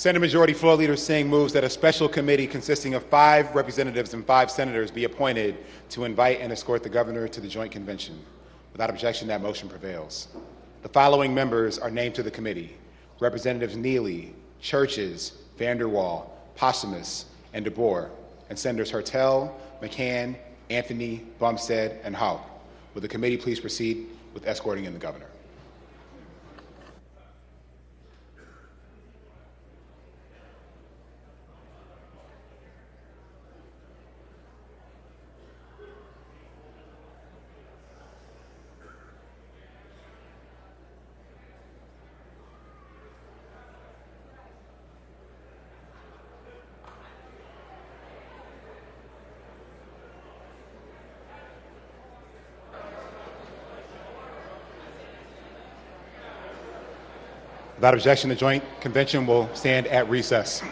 Senate Majority Floor Leader Singh moves that a special committee consisting of 5 representatives and 5 senators be appointed to invite and escort the governor to the joint convention. Without objection, that motion prevails. The following members are named to the committee: Representatives Neely, Churches, Vanderwall, Posthumus, and DeBoer, and Senators Hertel, McCann, Anthony, Bumstead, and Houck. Will the committee please proceed with escorting in the governor? Without objection, the joint convention will stand at recess.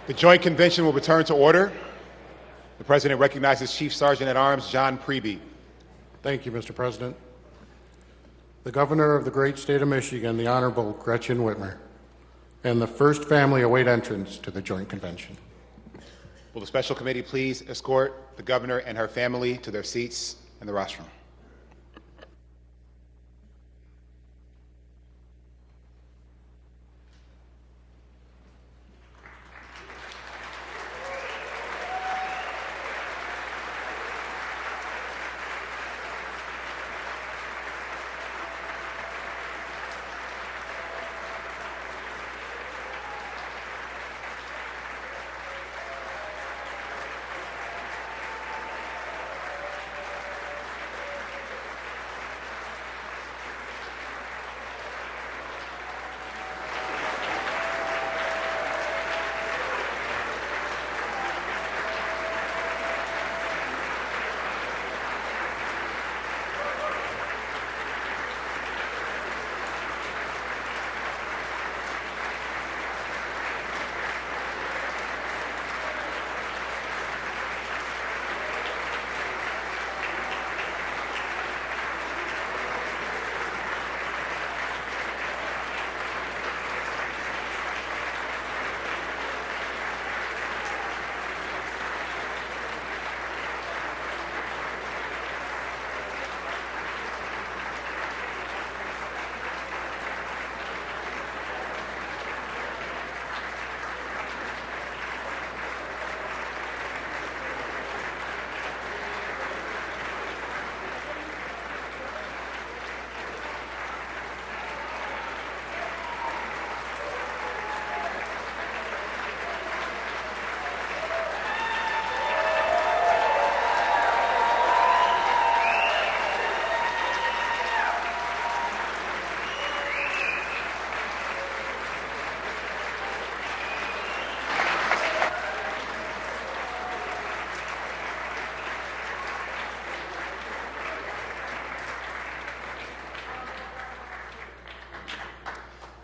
The Joint Convention will return to order. The President recognizes Chief Sergeant at Arms John Priebe. Thank you, Mr. President. The Governor of the great state of Michigan, the Honorable Gretchen Whitmer, and the first family await entrance to the Joint Convention. Will the Special Committee please escort the Governor and her family to their seats in the rostrum?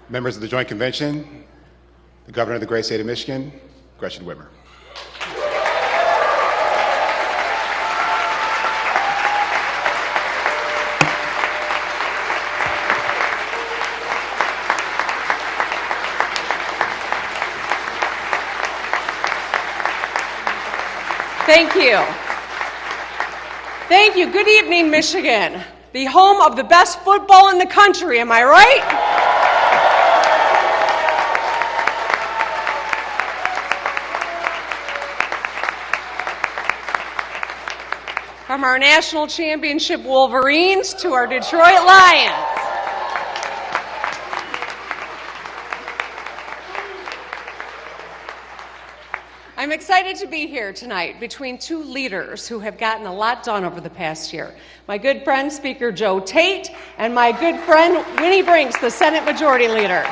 Members of the Joint Convention, the Governor of the great state of Michigan, Gretchen Whitmer. Thank you. Thank you. Good evening, Michigan, the home of the best football in the country, am I right? From our national championship Wolverines to our Detroit Lions. I'm excited to be here tonight between two leaders who have gotten a lot done over the past year. My good friend, Speaker Joe Tate, and my good friend, Winnie Brinks, the Senate Majority Leader.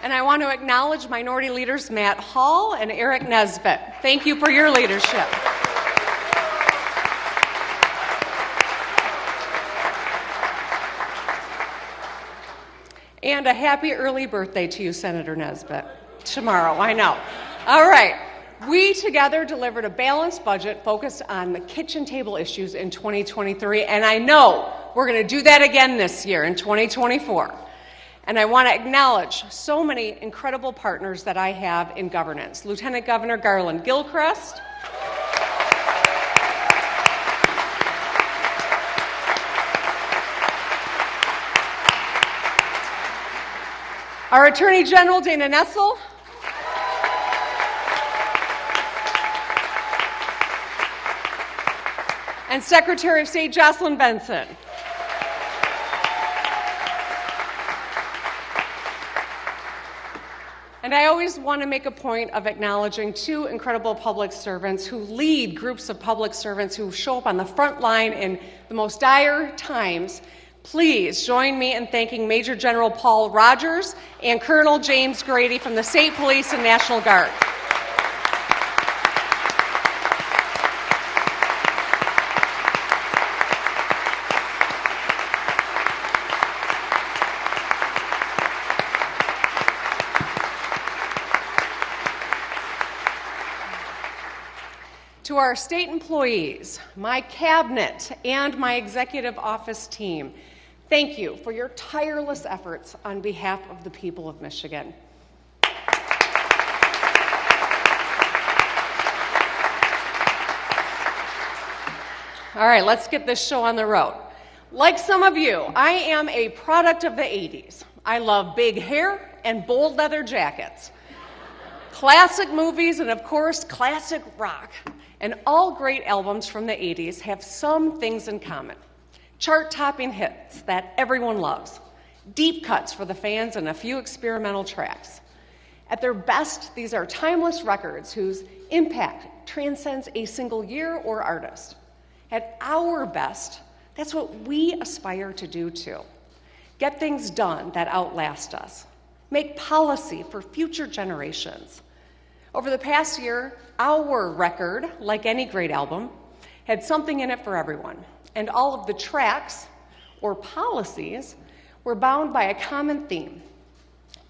And I want to acknowledge Minority Leaders Matt Hall and Eric Nesbitt. Thank you for your leadership. And a happy early birthday to you, Senator Nesbitt. Tomorrow, I know. All right. We together delivered a balanced budget focused on the kitchen table issues in 2023, and I know we're going to do that again this year in 2024. And I want to acknowledge so many incredible partners that I have in governance. Lieutenant Governor Garland Gilchrist, our Attorney General Dana Nessel, and Secretary of State Jocelyn Benson. And I always want to make a point of acknowledging two incredible public servants who lead groups of public servants who show up on the front line in the most dire times, Please join me in thanking Major General Paul Rogers and Colonel James Grady from the State Police and National Guard. To our state employees, my cabinet, and my executive office team, thank you for your tireless efforts on behalf of the people of Michigan. All right, let's get this show on the road. Like some of you, I am a product of the 80s. I love big hair and bold leather jackets, classic movies, and of course, classic rock. And all great albums from the 80s have some things in common. Chart-topping hits that everyone loves, deep cuts for the fans, and a few experimental tracks. At their best, these are timeless records whose impact transcends a single year or artist. At our best, that's what we aspire to do too. Get things done that outlast us. Make policy for future generations. Over the past year, our record, like any great album, had something in it for everyone. And all of the tracks, or policies, were bound by a common theme,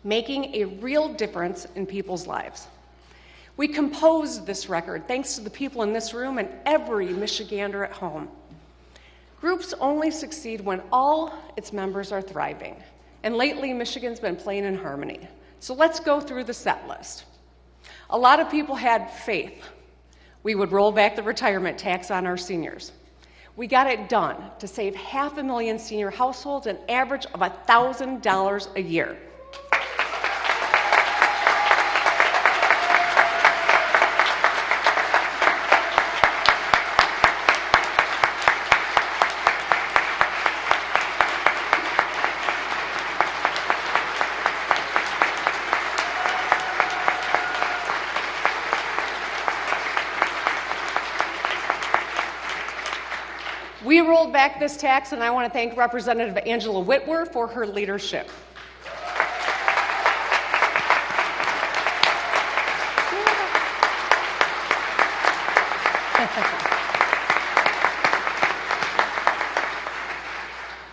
making a real difference in people's lives. We composed this record thanks to the people in this room and every Michigander at home. Groups only succeed when all its members are thriving. And lately, Michigan's been playing in harmony. So let's go through the set list. A lot of people had faith we would roll back the retirement tax on our seniors. We got it done to save 500,000 senior households an average of $1,000 a year. We rolled back this tax, and I want to thank Representative Angela Whitmer for her leadership.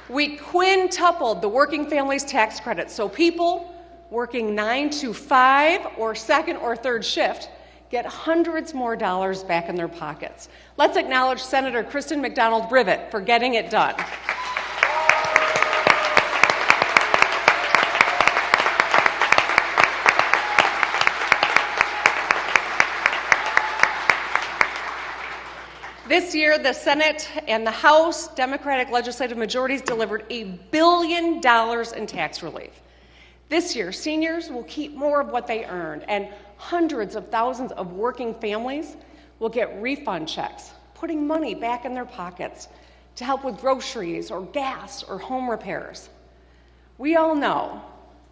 We quintupled the working families tax credit, so people working 9 to 5 or second or third shift get hundreds more dollars back in their pockets. Let's acknowledge Senator Kristen McDonald-Rivet for getting it done. This year, the Senate and the House Democratic legislative majorities delivered $1 billion in tax relief. This year, seniors will keep more of what they earned, and hundreds of thousands of working families will get refund checks, putting money back in their pockets to help with groceries or gas or home repairs. We all know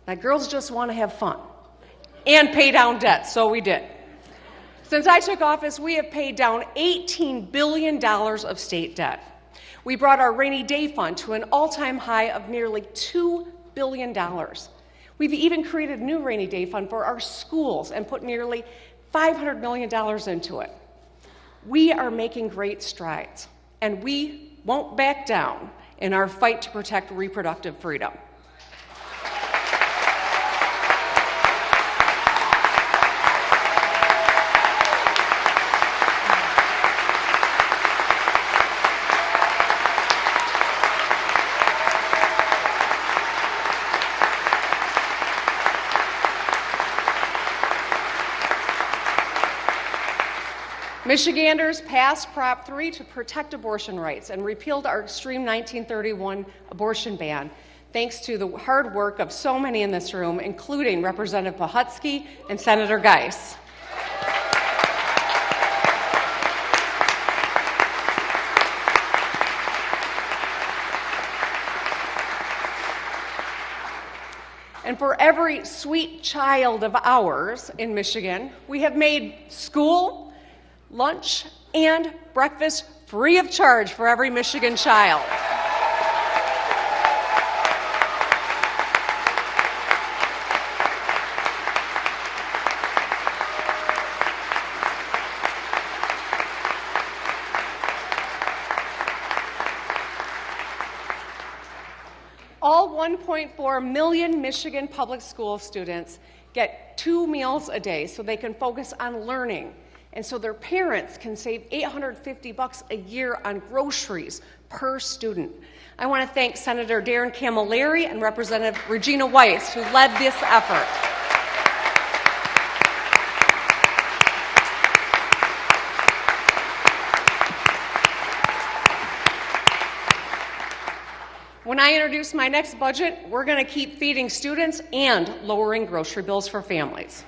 that girls just want to have fun and pay down debt, so we did. Since I took office, we have paid down $18 billion of state debt. We brought our rainy day fund to an all-time high of nearly $2 billion. We've even created a new rainy day fund for our schools and put nearly $500 million into it. We are making great strides, and we won't back down in our fight to protect reproductive freedom. Michiganders passed Prop 3 to protect abortion rights and repealed our extreme 1931 abortion ban, thanks to the hard work of so many in this room, including Representative Pahutsky and Senator Geis. And for every sweet child of ours in Michigan, we have made school, lunch, and breakfast free of charge for every Michigan child. 1.4 million Michigan public school students get 2 meals a day so they can focus on learning, and so their parents can save $850 a year on groceries per student. I want to thank Senator Darren Camilleri and Representative Regina Weiss, who led this effort. When I introduce my next budget, we're going to keep feeding students and lowering grocery bills for families.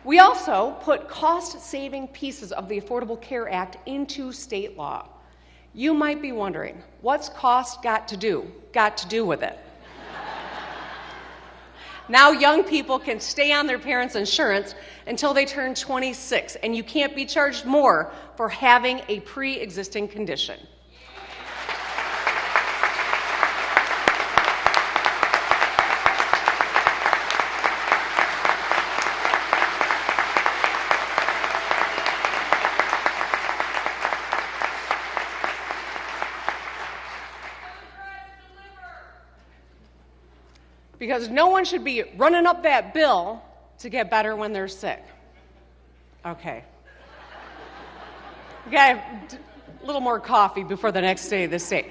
We also put cost-saving pieces of the Affordable Care Act into state law. You might be wondering, what's cost got to do with it? Now young people can stay on their parents' insurance until they turn 26, and you can't be charged more for having a pre-existing condition. Because no one should be running up that bill to get better when they're sick. Okay. We got a little more coffee before the next day of the state.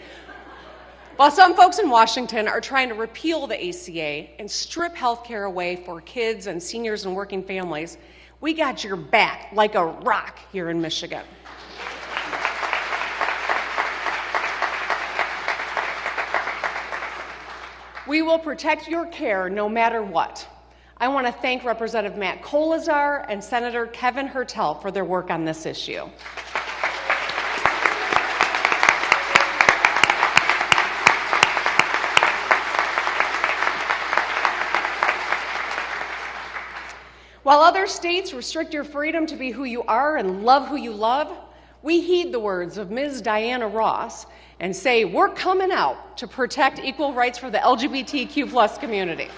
While some folks in Washington are trying to repeal the ACA and strip health care away for kids and seniors and working families, we got your back like a rock here in Michigan. We will protect your care no matter what. I want to thank Representative Matt Kolazar and Senator Kevin Hertel for their work on this issue. While other states restrict your freedom to be who you are and love who you love, we heed the words of Ms. Diana Ross and say we're coming out to protect equal rights for the LGBTQ+ community.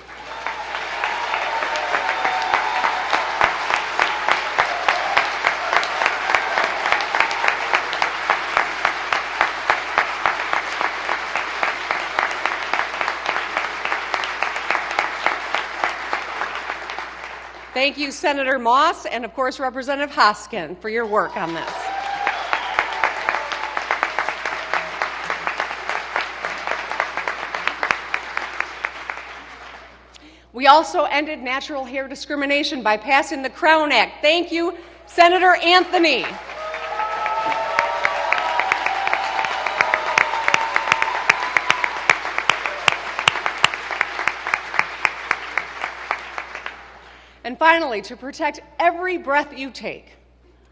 Thank you, Senator Moss, and of course, Representative Hoskin, for your work on this. We also ended natural hair discrimination by passing the Crown Act. Thank you, Senator Anthony. And finally, to protect every breath you take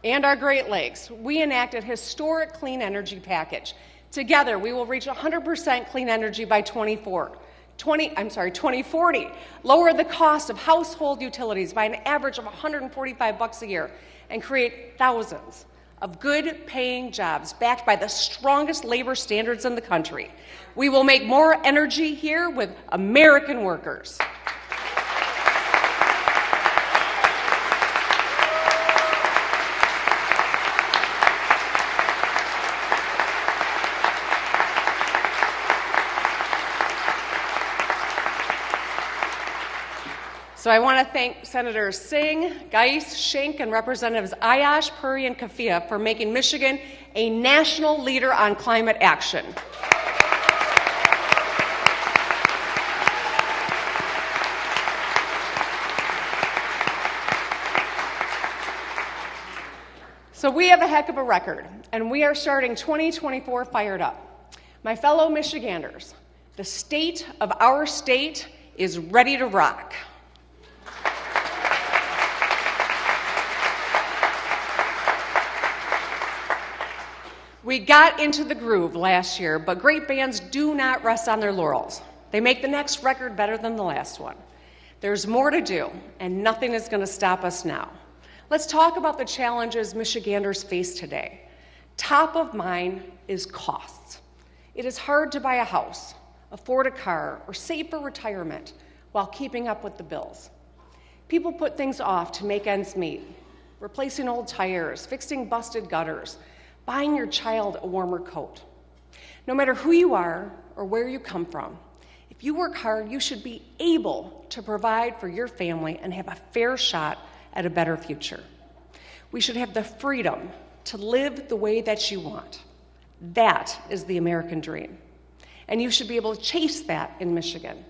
and our Great Lakes, we enacted a historic clean energy package. Together, we will reach 100% clean energy by 2040, lower the cost of household utilities by an average of $145 a year, and create thousands of good-paying jobs backed by the strongest labor standards in the country. We will make more energy here with American workers. So I want to thank Senators Singh, Geis, Schenck, and Representatives Ayash, Puri, and Kafia for making Michigan a national leader on climate action. So we have a heck of a record, and we are starting 2024 fired up. My fellow Michiganders, the state of our state is ready to rock. We got into the groove last year, but great bands do not rest on their laurels. They make the next record better than the last one. There's more to do, and nothing is going to stop us now. Let's talk about the challenges Michiganders face today. Top of mind is costs. It is hard to buy a house, afford a car, or save for retirement while keeping up with the bills. People put things off to make ends meet, replacing old tires, fixing busted gutters, buying your child a warmer coat. No matter who you are or where you come from, if you work hard, you should be able to provide for your family and have a fair shot at a better future. We should have the freedom to live the way that you want. That is the American dream. And you should be able to chase that in Michigan.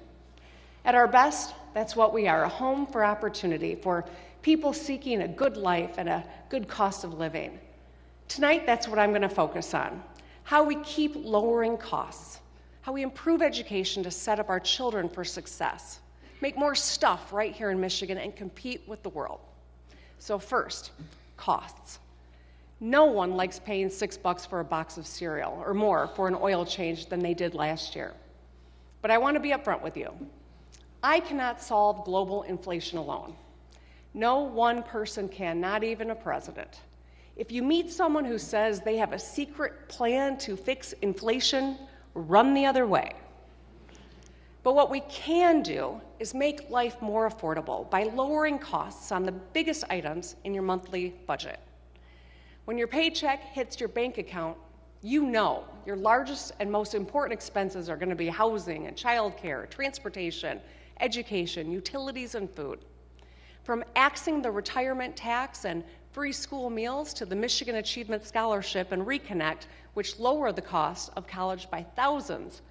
At our best, that's what we are, a home for opportunity for people seeking a good life and a good cost of living. Tonight, that's what I'm going to focus on, how we keep lowering costs, how we improve education to set up our children for success, make more stuff right here in Michigan, and compete with the world. So first, costs. No one likes paying $6 for a box of cereal or more for an oil change than they did last year. But I want to be upfront with you. I cannot solve global inflation alone. No one person can, not even a president. If you meet someone who says they have a secret plan to fix inflation, run the other way. But what we can do is make life more affordable by lowering costs on the biggest items in your monthly budget. When your paycheck hits your bank account, you know your largest and most important expenses are going to be housing and childcare, transportation, education, utilities, and food. From axing the retirement tax and free school meals to the Michigan Achievement Scholarship and Reconnect, which lower the cost of college by thousands,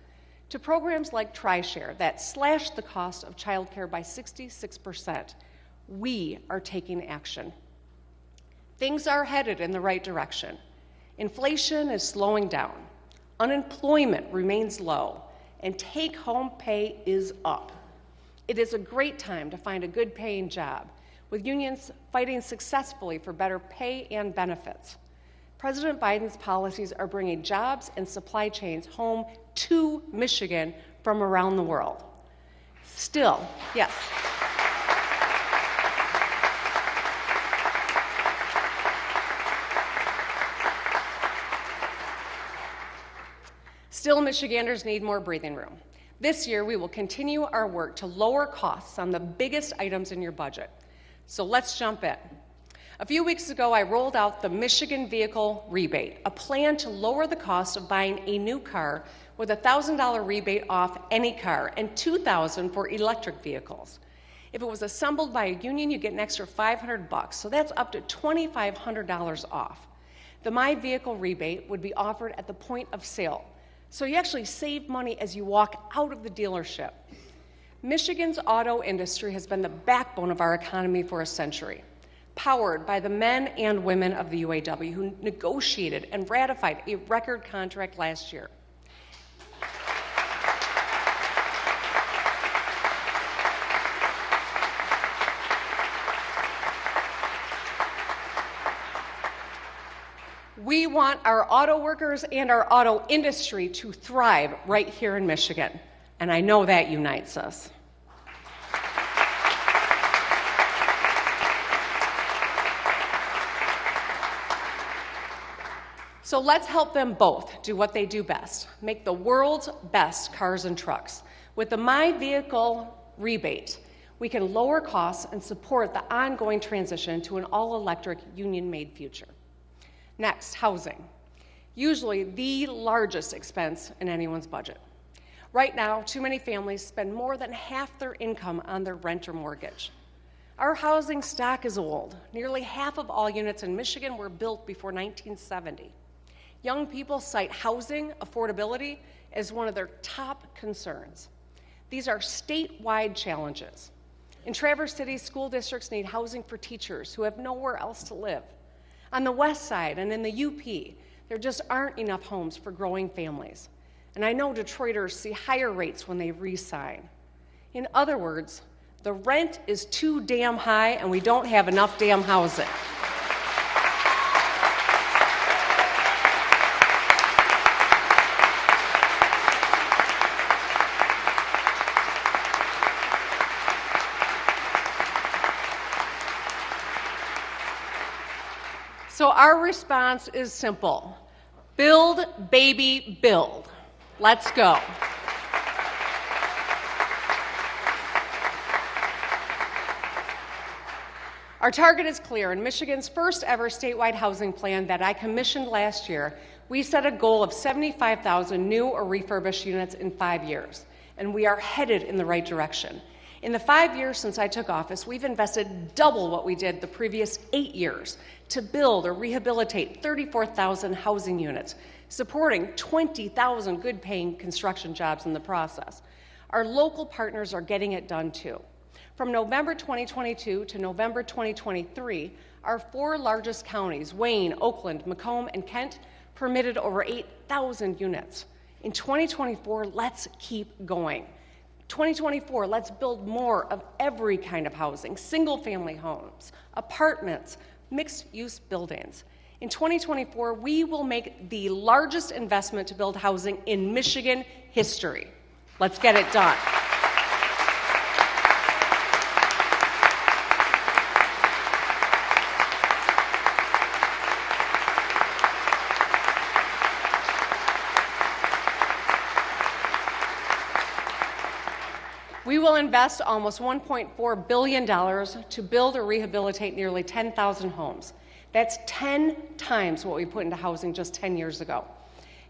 to programs like TriShare that slash the cost of childcare by 66%, we are taking action. Things are headed in the right direction. Inflation is slowing down, unemployment remains low, and take-home pay is up. It is a great time to find a good-paying job, with unions fighting successfully for better pay and benefits. President Biden's policies are bringing jobs and supply chains home to Michigan from around the world. Still, yes. Still, Michiganders need more breathing room. This year, we will continue our work to lower costs on the biggest items in your budget. So let's jump in. A few weeks ago, I rolled out the Michigan Vehicle Rebate, a plan to lower the cost of buying a new car with a $1,000 rebate off any car and $2,000 for electric vehicles. If it was assembled by a union, you get an extra $500, so that's up to $2,500 off. The My Vehicle Rebate would be offered at the point of sale, so you actually save money as you walk out of the dealership. Michigan's auto industry has been the backbone of our economy for a century, powered by the men and women of the UAW who negotiated and ratified a record contract last year. We want our auto workers and our auto industry to thrive right here in Michigan, and I know that unites us. So let's help them both do what they do best, make the world's best cars and trucks. With the My Vehicle Rebate, we can lower costs and support the ongoing transition to an all-electric, union-made future. Next, housing. Usually the largest expense in anyone's budget. Right now, too many families spend more than half their income on their rent or mortgage. Our housing stock is old. Nearly half of all units in Michigan were built before 1970. Young people cite housing affordability as one of their top concerns. These are statewide challenges. In Traverse City, school districts need housing for teachers who have nowhere else to live. On the west side and in the UP, there just aren't enough homes for growing families. And I know Detroiters see higher rates when they re-sign. In other words, the rent is too damn high and we don't have enough damn housing. So our response is simple. Build, baby, build. Let's go. Our target is clear. In Michigan's first ever statewide housing plan that I commissioned last year, we set a goal of 75,000 new or refurbished units in 5 years, and we are headed in the right direction. In the 5 years since I took office, we've invested double what we did the previous 8 years to build or rehabilitate 34,000 housing units, supporting 20,000 good-paying construction jobs in the process. Our local partners are getting it done too. From November 2022 to November 2023, our 4 largest counties, Wayne, Oakland, Macomb, and Kent, permitted over 8,000 units. In 2024, let's keep going. 2024, let's build more of every kind of housing, single-family homes, apartments, mixed-use buildings. In 2024, we will make the largest investment to build housing in Michigan history. Let's get it done. We will invest almost $1.4 billion to build or rehabilitate nearly 10,000 homes. That's 10 times what we put into housing just 10 years ago.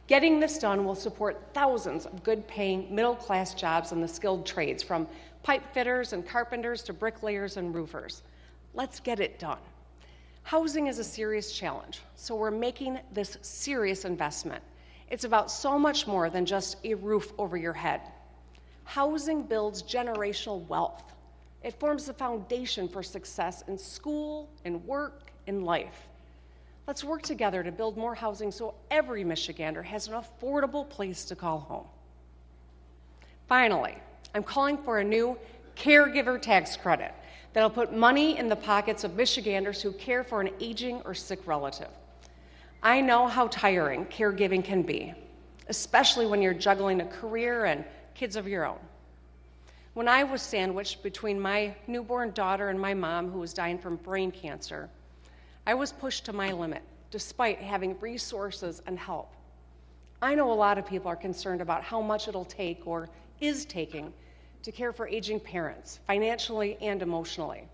Getting this done will support thousands of good-paying, middle-class jobs in the skilled trades, from pipe fitters and carpenters to bricklayers and roofers. Let's get it done. Housing is a serious challenge, so we're making this serious investment. It's about so much more than just a roof over your head. Housing builds generational wealth. It forms the foundation for success in school, in work, in life. Let's work together to build more housing so every Michigander has an affordable place to call home. Finally, I'm calling for a new caregiver tax credit that'll put money in the pockets of Michiganders who care for an aging or sick relative. I know how tiring caregiving can be, especially when you're juggling a career and kids of your own. When I was sandwiched between my newborn daughter and my mom, who was dying from brain cancer, I was pushed to my limit, despite having resources and help. I know a lot of people are concerned about how much it'll take, or is taking, to care for aging parents, financially and emotionally.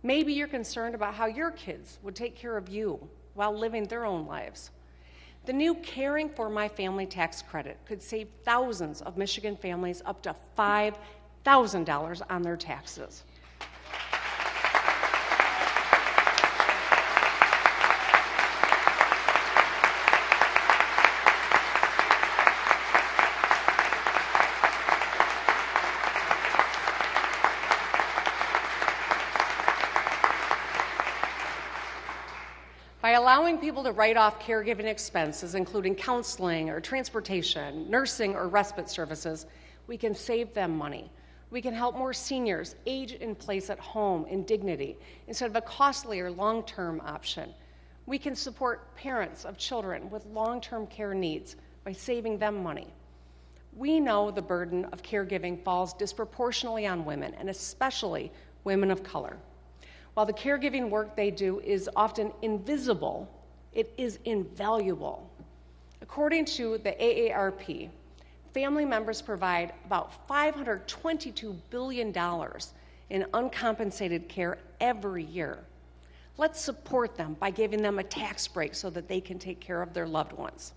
Maybe you're concerned about how your kids would take care of you while living their own lives. The new Caring for My Family tax credit could save thousands of Michigan families up to $5,000 on their taxes. By allowing people to write off caregiving expenses, including counseling or transportation, nursing or respite services, we can save them money. We can help more seniors age in place at home in dignity instead of a costly or long-term option. We can support parents of children with long-term care needs by saving them money. We know the burden of caregiving falls disproportionately on women, and especially women of color. While the caregiving work they do is often invisible, it is invaluable. According to the AARP, family members provide about $522 billion in uncompensated care every year. Let's support them by giving them a tax break so that they can take care of their loved ones.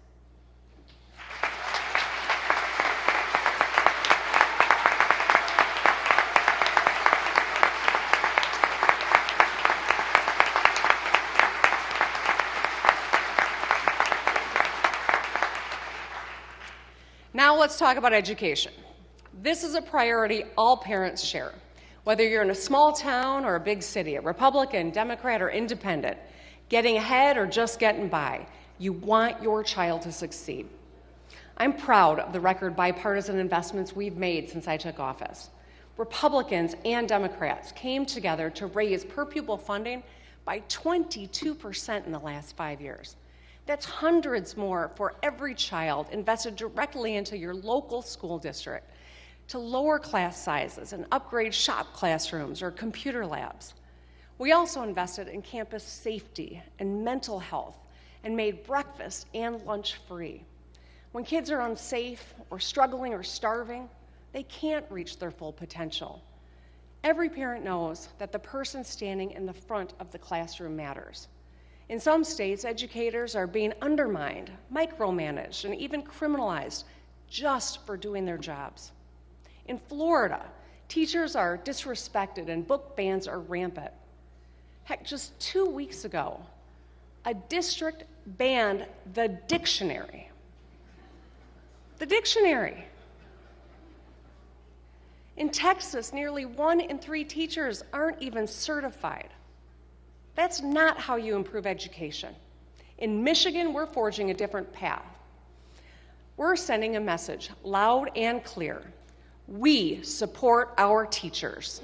Now let's talk about education. This is a priority all parents share. Whether you're in a small town or a big city, a Republican, Democrat, or independent, getting ahead or just getting by, you want your child to succeed. I'm proud of the record bipartisan investments we've made since I took office. Republicans and Democrats came together to raise per pupil funding by 22% in the last 5 years. That's hundreds more for every child invested directly into your local school district, to lower class sizes and upgrade shop classrooms or computer labs. We also invested in campus safety and mental health and made breakfast and lunch free. When kids are unsafe or struggling or starving, they can't reach their full potential. Every parent knows that the person standing in the front of the classroom matters. In some states, educators are being undermined, micromanaged, and even criminalized just for doing their jobs. In Florida, teachers are disrespected and book bans are rampant. Heck, just 2 weeks ago, a district banned the dictionary. The dictionary. In Texas, nearly 1 in 3 teachers aren't even certified. That's not how you improve education. In Michigan, we're forging a different path. We're sending a message loud and clear. We support our teachers.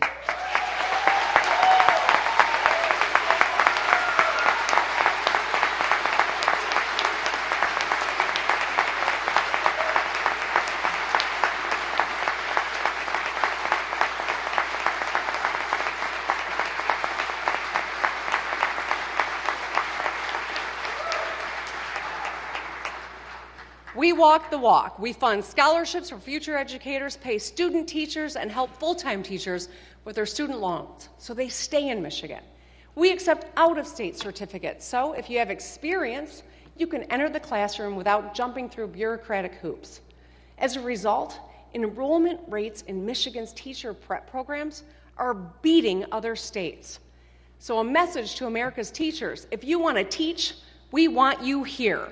We walk the walk. We fund scholarships for future educators, pay student teachers, and help full-time teachers with their student loans so they stay in Michigan. We accept out-of-state certificates, so if you have experience, you can enter the classroom without jumping through bureaucratic hoops. As a result, enrollment rates in Michigan's teacher prep programs are beating other states. So a message to America's teachers: if you want to teach, we want you here.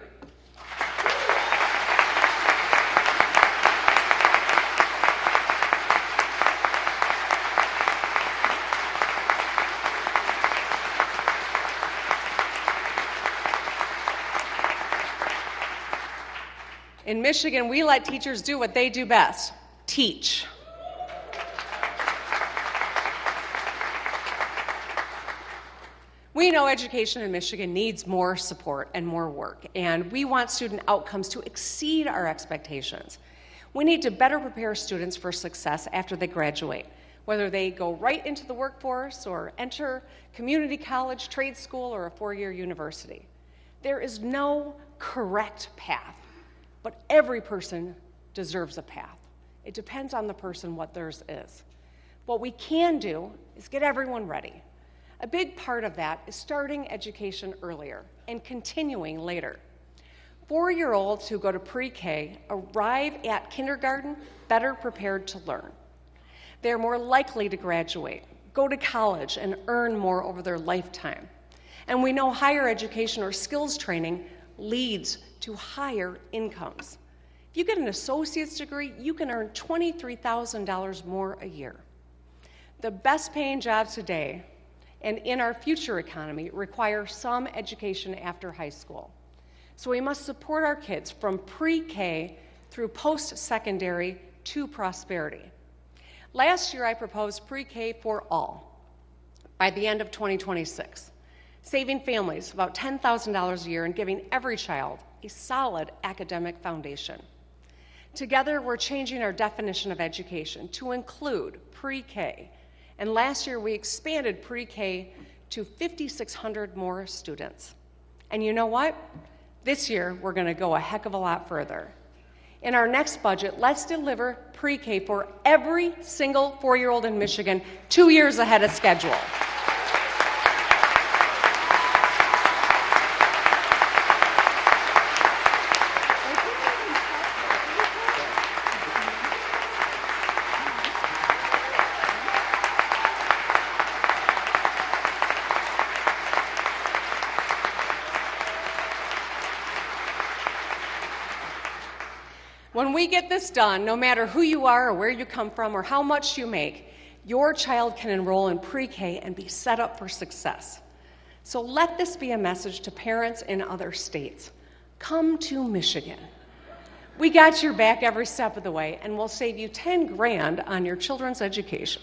In Michigan, we let teachers do what they do best: teach. We know education in Michigan needs more support and more work, and we want student outcomes to exceed our expectations. We need to better prepare students for success after they graduate, whether they go right into the workforce or enter community college, trade school, or a 4-year university. There is no correct path, but every person deserves a path. It depends on the person what theirs is. What we can do is get everyone ready. A big part of that is starting education earlier and continuing later. 4-year-olds who go to pre-K arrive at kindergarten better prepared to learn. They're more likely to graduate, go to college, and earn more over their lifetime. And we know higher education or skills training leads to higher incomes. If you get an associate's degree, you can earn $23,000 more a year. The best paying jobs today and in our future economy require some education after high school. So we must support our kids from pre-K through post-secondary to prosperity. Last year, I proposed pre-K for all by the end of 2026, saving families about $10,000 a year and giving every child a solid academic foundation. Together, we're changing our definition of education to include pre-K, and last year we expanded pre-K to 5,600 more students. And you know what? This year, we're going to go a heck of a lot further. In our next budget, let's deliver pre-K for every single 4-year-old in Michigan 2 years ahead of schedule. When we get this done, no matter who you are or where you come from or how much you make, your child can enroll in pre-K and be set up for success. So let this be a message to parents in other states. Come to Michigan. We got your back every step of the way, and we'll save you $10 grand on your children's education.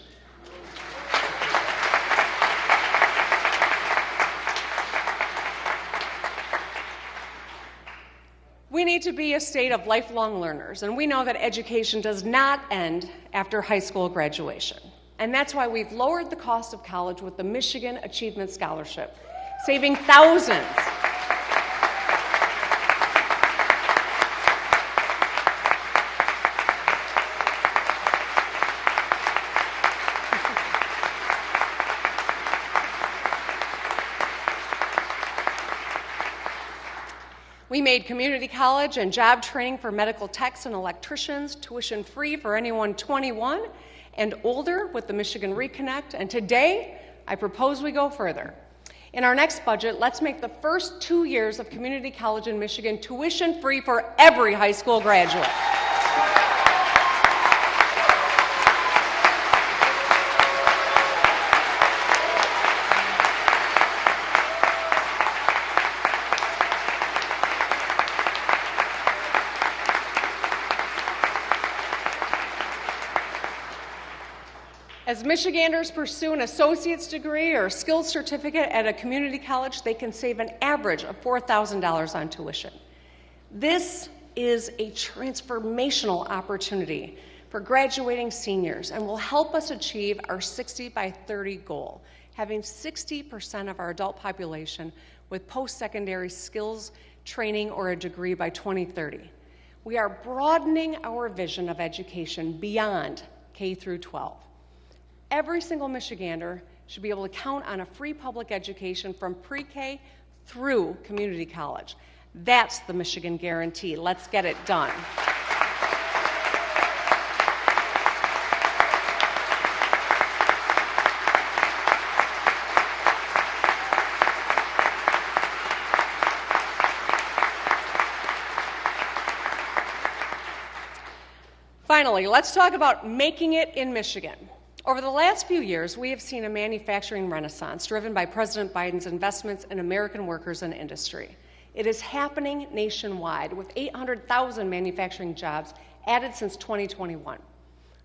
We need to be a state of lifelong learners, and we know that education does not end after high school graduation. And that's why we've lowered the cost of college with the Michigan Achievement Scholarship, saving thousands. We made community college and job training for medical techs and electricians tuition-free for anyone 21 and older with the Michigan Reconnect, and today I propose we go further. In our next budget, let's make the first 2 years of community college in Michigan tuition-free for every high school graduate. As Michiganders pursue an associate's degree or a skills certificate at a community college, they can save an average of $4,000 on tuition. This is a transformational opportunity for graduating seniors and will help us achieve our 60 by 30 goal, having 60% of our adult population with post-secondary skills training or a degree by 2030. We are broadening our vision of education beyond K through 12. Every single Michigander should be able to count on a free public education from pre-K through community college. That's the Michigan guarantee. Let's get it done. Finally, let's talk about making it in Michigan. Over the last few years, we have seen a manufacturing renaissance driven by President Biden's investments in American workers and industry. It is happening nationwide with 800,000 manufacturing jobs added since 2021.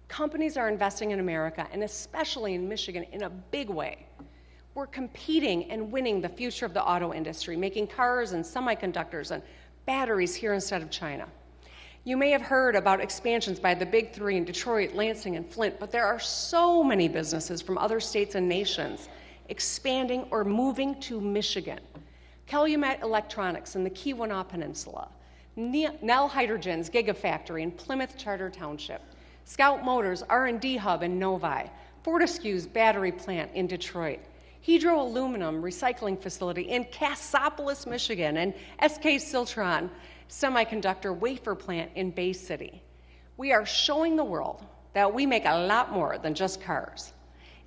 Companies are investing in America, and especially in Michigan, in a big way. We're competing and winning the future of the auto industry, making cars and semiconductors and batteries here instead of China. You may have heard about expansions by the big three in Detroit, Lansing, and Flint, but there are so many businesses from other states and nations expanding or moving to Michigan. Calumet Electronics in the Keweenaw Peninsula, Nell Hydrogen's Gigafactory in Plymouth Charter Township, Scout Motors R&D Hub in Novi, Fortescue's battery plant in Detroit, Hydro Aluminum Recycling Facility in Cassopolis, Michigan, and SK Siltron Semiconductor Wafer Plant in Bay City. We are showing the world that we make a lot more than just cars.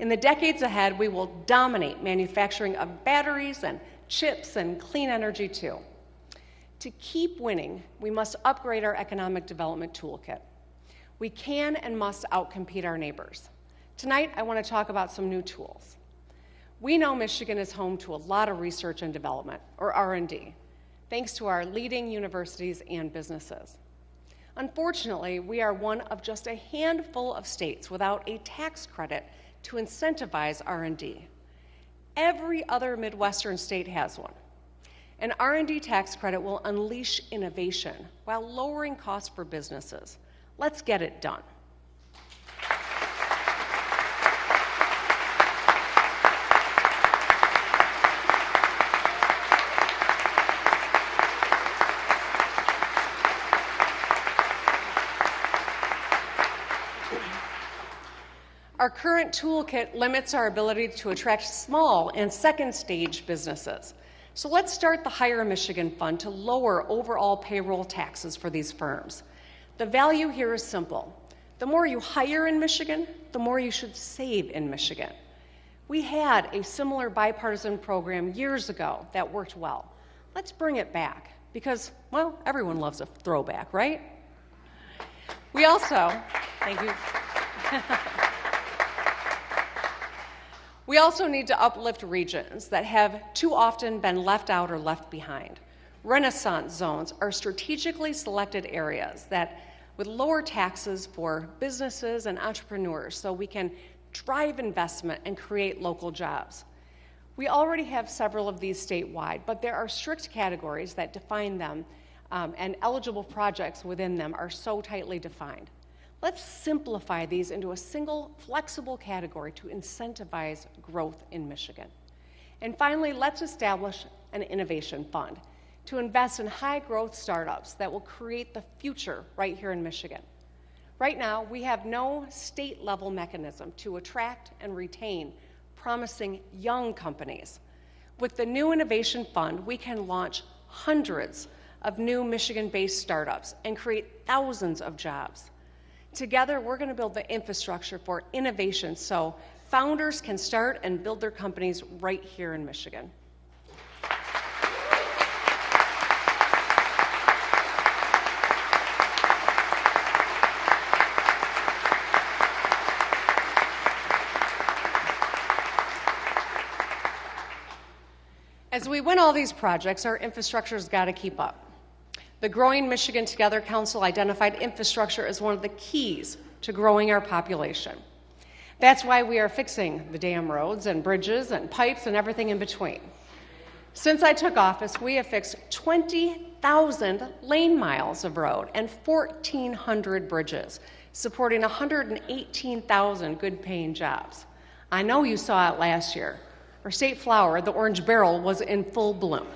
In the decades ahead, we will dominate manufacturing of batteries and chips and clean energy too. To keep winning, we must upgrade our economic development toolkit. We can and must outcompete our neighbors. Tonight, I want to talk about some new tools. We know Michigan is home to a lot of research and development, or R&D, thanks to our leading universities and businesses. Unfortunately, we are one of just a handful of states without a tax credit to incentivize R&D. Every other Midwestern state has one. An R&D tax credit will unleash innovation while lowering costs for businesses. Let's get it done. Our current toolkit limits our ability to attract small and second-stage businesses. So let's start the Hire Michigan Fund to lower overall payroll taxes for these firms. The value here is simple. The more you hire in Michigan, the more you should save in Michigan. We had a similar bipartisan program years ago that worked well. Let's bring it back because, well, everyone loves a throwback, right? We also, thank you. We also need to uplift regions that have too often been left out or left behind. Renaissance zones are strategically selected areas that with lower taxes for businesses and entrepreneurs so we can drive investment and create local jobs. We already have several of these statewide, but there are strict categories that define them and eligible projects within them are so tightly defined. Let's simplify these into a single, flexible category to incentivize growth in Michigan. And finally, let's establish an innovation fund to invest in high-growth startups that will create the future right here in Michigan. Right now, we have no state-level mechanism to attract and retain promising young companies. With the new innovation fund, we can launch hundreds of new Michigan-based startups and create thousands of jobs. Together, we're going to build the infrastructure for innovation so founders can start and build their companies right here in Michigan. As we win all these projects, our infrastructure's got to keep up. The Growing Michigan Together Council identified infrastructure as one of the keys to growing our population. That's why we are fixing the damn roads and bridges and pipes and everything in between. Since I took office, we have fixed 20,000 lane miles of road and 1,400 bridges, supporting 118,000 good-paying jobs. I know you saw it last year. Our state flower, the orange beryl, was in full bloom.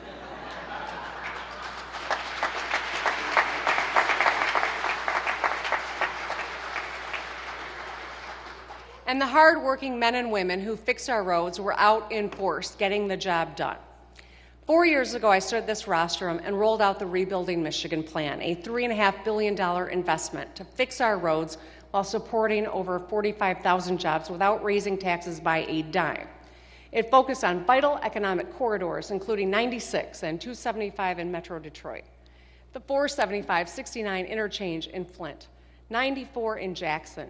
And the hard-working men and women who fix our roads were out in force getting the job done. 4 years ago, I stood at this rostrum and rolled out the Rebuilding Michigan Plan, a $3.5 billion investment to fix our roads while supporting over 45,000 jobs without raising taxes by a dime. It focused on vital economic corridors, including 96 and 275 in Metro Detroit, the 475-69 interchange in Flint, 94 in Jackson,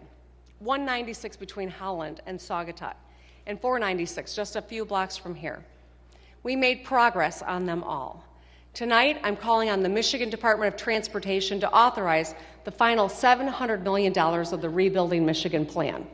196 between Holland and Saugatuck, and 496 just a few blocks from here. We made progress on them all. Tonight, I'm calling on the Michigan Department of Transportation to authorize the final $700 million of the Rebuilding Michigan Plan.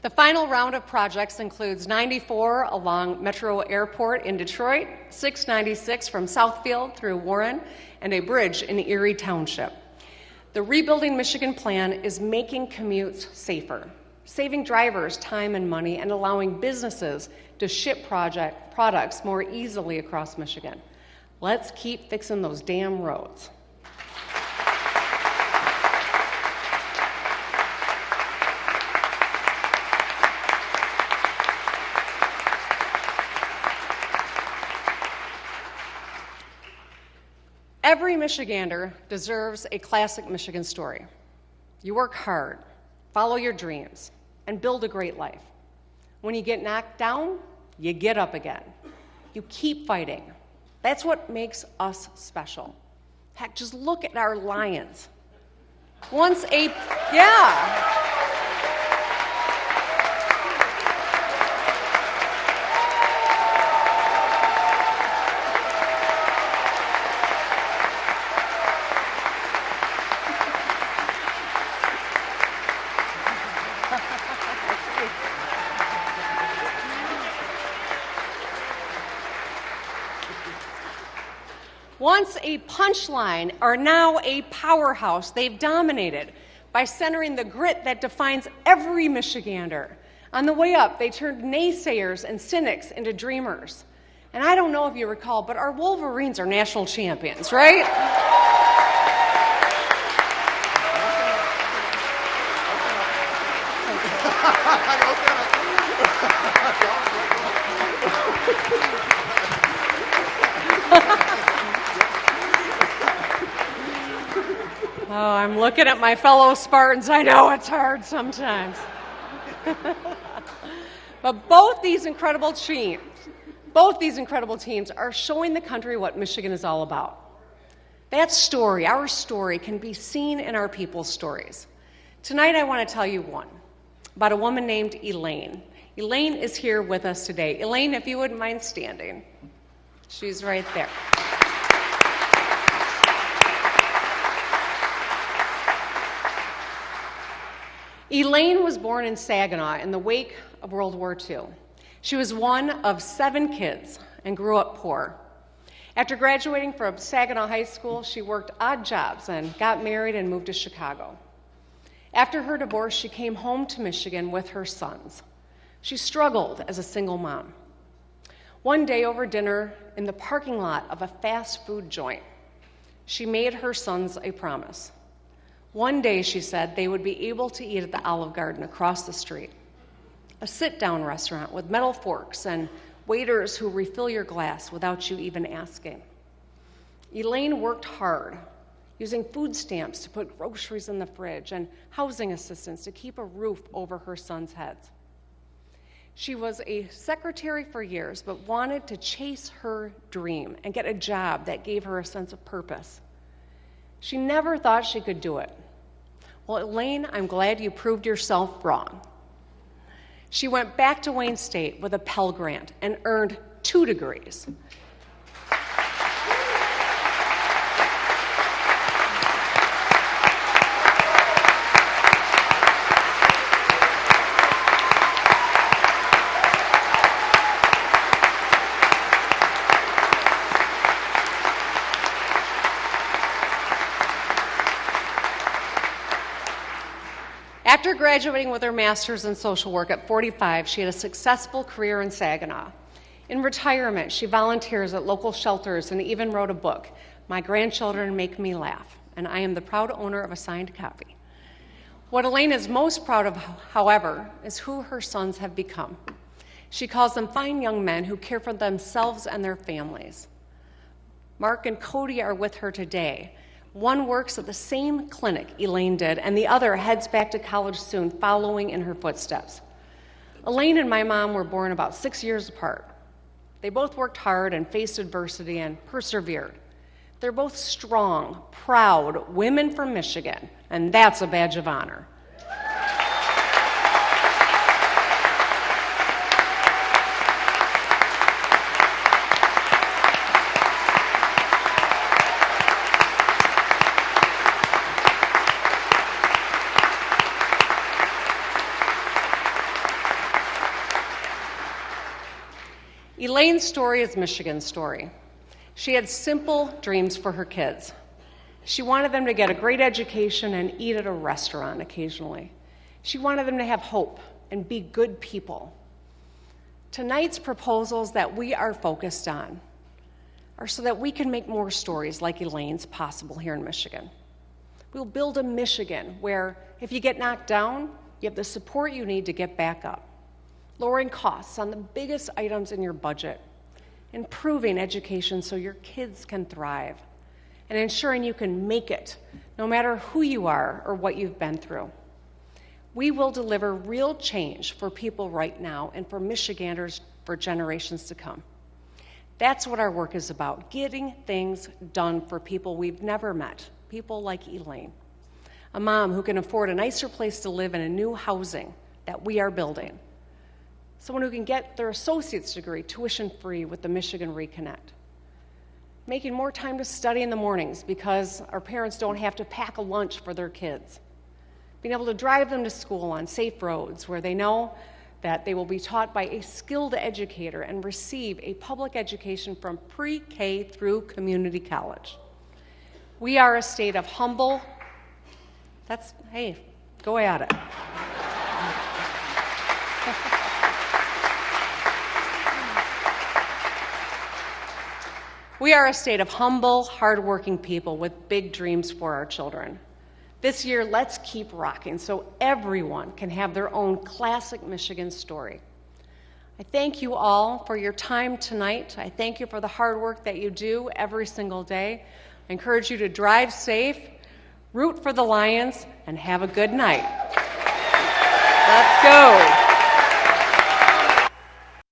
The final round of projects includes 94 along Metro Airport in Detroit, 696 from Southfield through Warren, and a bridge in Erie Township. The Rebuilding Michigan Plan is making commutes safer, saving drivers time and money, and allowing businesses to ship products more easily across Michigan. Let's keep fixing those damn roads. Every Michigander deserves a classic Michigan story. You work hard, follow your dreams, and build a great life. When you get knocked down, you get up again. You keep fighting. That's what makes us special. Heck, just look at our Lions. Yeah. Once a punchline are now a powerhouse they've dominated by centering the grit that defines every Michigander. On the way up, they turned naysayers and cynics into dreamers. And I don't know if you recall, but our Wolverines are national champions, right? Oh, I'm looking at my fellow Spartans. I know it's hard sometimes. But both these incredible teams are showing the country what Michigan is all about. That story, our story, can be seen in our people's stories. Tonight I want to tell you one about a woman named Elaine. Elaine is here with us today. Elaine, if you wouldn't mind standing. She's right there. Elaine was born in Saginaw in the wake of World War II. She was one of 7 kids and grew up poor. After graduating from Saginaw High School, she worked odd jobs and got married and moved to Chicago. After her divorce, she came home to Michigan with her sons. She struggled as a single mom. One day over dinner in the parking lot of a fast food joint, she made her sons a promise. One day, she said, they would be able to eat at the Olive Garden across the street, a sit-down restaurant with metal forks and waiters who refill your glass without you even asking. Elaine worked hard, using food stamps to put groceries in the fridge and housing assistance to keep a roof over her sons' heads. She was a secretary for years, but wanted to chase her dream and get a job that gave her a sense of purpose. She never thought she could do it. Well, Elaine, I'm glad you proved yourself wrong. She went back to Wayne State with a Pell Grant and earned 2 degrees. After graduating with her master's in social work at 45, she had a successful career in Saginaw. In retirement, she volunteers at local shelters and even wrote a book, My Grandchildren Make Me Laugh, and I am the proud owner of a signed copy. What Elaine is most proud of, however, is who her sons have become. She calls them fine young men who care for themselves and their families. Mark and Cody are with her today. One works at the same clinic Elaine did, and the other heads back to college soon, following in her footsteps. Elaine and my mom were born about 6 years apart. They both worked hard and faced adversity and persevered. They're both strong, proud women from Michigan, and that's a badge of honor. Elaine's story is Michigan's story. She had simple dreams for her kids. She wanted them to get a great education and eat at a restaurant occasionally. She wanted them to have hope and be good people. Tonight's proposals that we are focused on are so that we can make more stories like Elaine's possible here in Michigan. We'll build a Michigan where if you get knocked down, you have the support you need to get back up. Lowering costs on the biggest items in your budget, improving education so your kids can thrive, and ensuring you can make it no matter who you are or what you've been through. We will deliver real change for people right now and for Michiganders for generations to come. That's what our work is about, getting things done for people we've never met, people like Elaine, a mom who can afford a nicer place to live in a new housing that we are building. Someone who can get their associate's degree tuition-free with the Michigan Reconnect. Making more time to study in the mornings because our parents don't have to pack a lunch for their kids. Being able to drive them to school on safe roads where they know that they will be taught by a skilled educator and receive a public education from pre-K through community college. We are a state of humble, hey, go at it. We are a state of humble, hardworking people with big dreams for our children. This year, let's keep rocking so everyone can have their own classic Michigan story. I thank you all for your time tonight. I thank you for the hard work that you do every single day. I encourage you to drive safe, root for the Lions, and have a good night. Let's go.